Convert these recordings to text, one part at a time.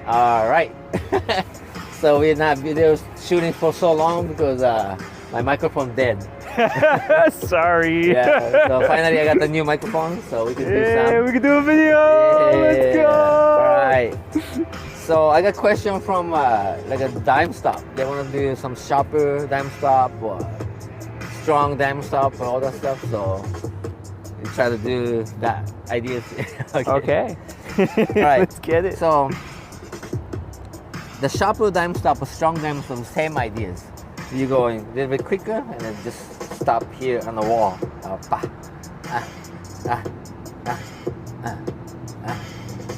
All right. So we're not video shooting for so long because my microphone dead. Sorry. Yeah. So finally I got the new microphone, so we can do Yeah, some. we can do a video. Let's go. All right. So I got a question from like a dime stop. They want to do some sharper dime stop or strong dime stop and all that stuff. So we try to do that ideas. Okay. All right. Let's get it. So the sharper dime stop or strong dime stop, same ideas. You go in a little bit quicker and then just stop here on the wall.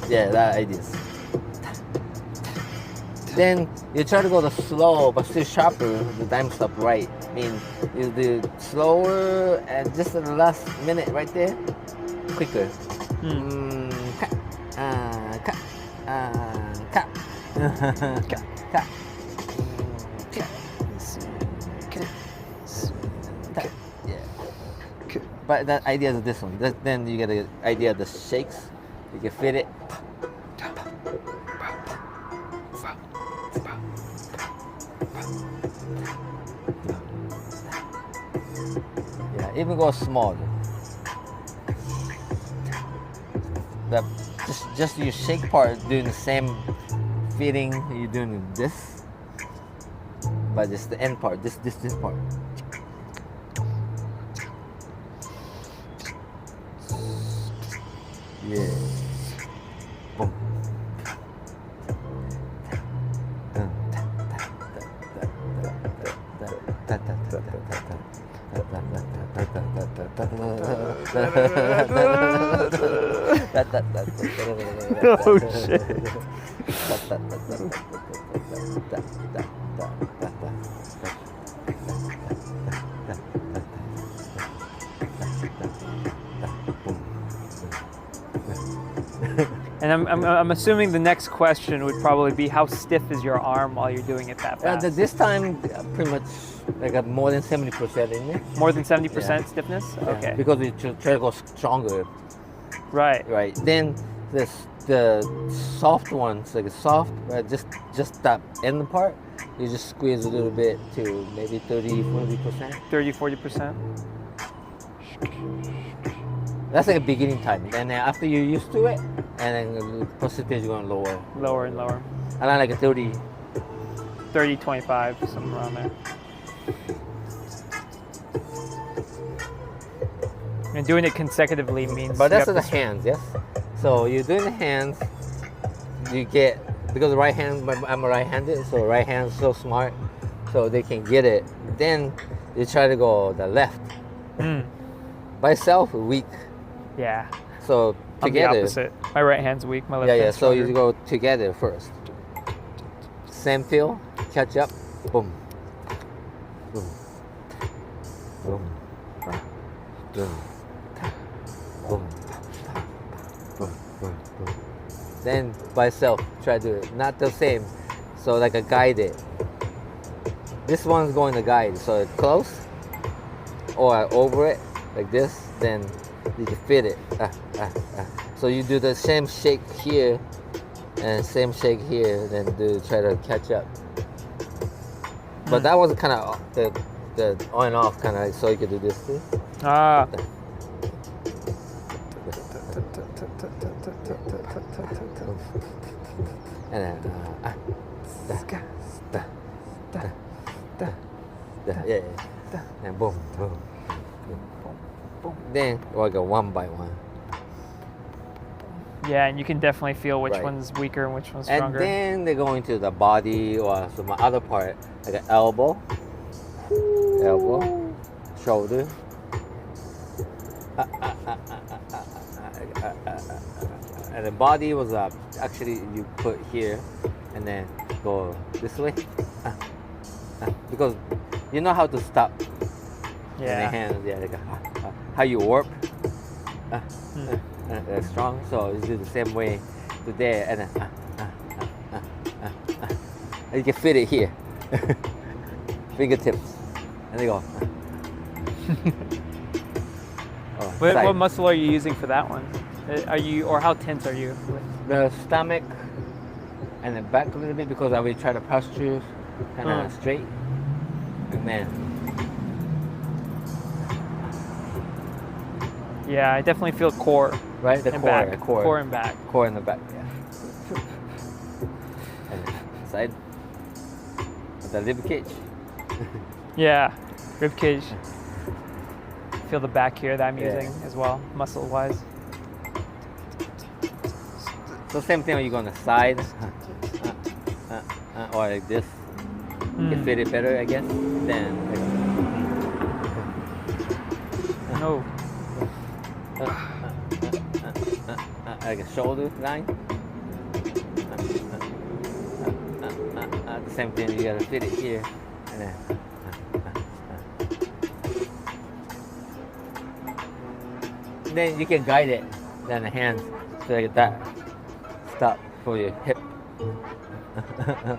Yeah, that ideas. Then you try to go the slow but still sharper, the dime stop right. I mean, you do slower and just in the last minute right there, quicker. But that idea is this one. Then you get the idea of the shakes. You can fit it. Yeah, even go small. The just your shake part doing the same feeling you're doing this, but just the end part, this part. Yeah. Boom. Oh shit. And I'm assuming the next question would probably be how stiff is your arm while you're doing it that fast? This time, pretty much like more than 70% in it. More than 70% stiffness? Yeah, okay. because you try to go stronger. Right. Right. Then the soft ones, like soft, just that end part, you just squeeze a little bit to maybe 30-40%. 30-40%. That's like a beginning time. And then after you're used to it, and then the percentage is going lower. Lower and lower. I like a 30. 30-25, something around there. And doing it consecutively means. But that's the hands, yes. So you're doing the hands. You get, because right hand, I'm right-handed, so right hand's so smart, so they can get it. Then you try to go the left. By itself, weak. Yeah. So together. I'm the opposite. My right hand's weak. My left Yeah. hand's So stronger. you go together first. Same feel. Catch up. Boom. Boom. Boom. Boom. Boom. Boom. Boom. Boom. Then by itself, try to do it. Not the same. So like a guided. This one's going to guide. So it's close or over it like this. Then you can fit it. So you do the same shake here and same shake here, then try to catch up. But that was kind of the on and off kind of, so you could do this too. Ah. And then yeah. And boom, boom. Then we'll go one by one. Yeah, and you can definitely feel which Right. one's weaker and which one's stronger. And then they go into the body or some other part, like an elbow, shoulder. And the body was actually you put here, and then go this way, because you know how to stop. Yeah. In the hands, yeah, like how you warp. Strong, so you do the same way to there, and then and you can fit it here. Fingertips, and they go. What muscle are you using for that one? Are you, or how tense are you? The stomach and then back a little bit because I will try to posture kind of straight. And then, Yeah, I definitely feel core. right, the and core, back. the core, Core and back. core in the back, yeah. And then side, the rib cage. Yeah, rib cage. Feel the back here that I'm Yeah. using as well, muscle wise. So same thing when you go on the side, or like this. You can fit it better, I guess. Then. No. Like a shoulder line. The same thing, you gotta fit it here. And then you can guide it. Then the hands, so like that. Stop for your hip. The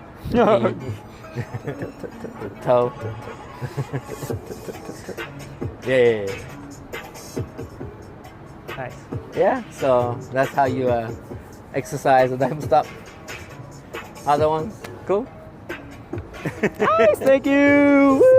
toe. Yeah. Nice. Yeah, so that's how you exercise a diamond stop. Other ones, cool? Nice, thank you. Woo!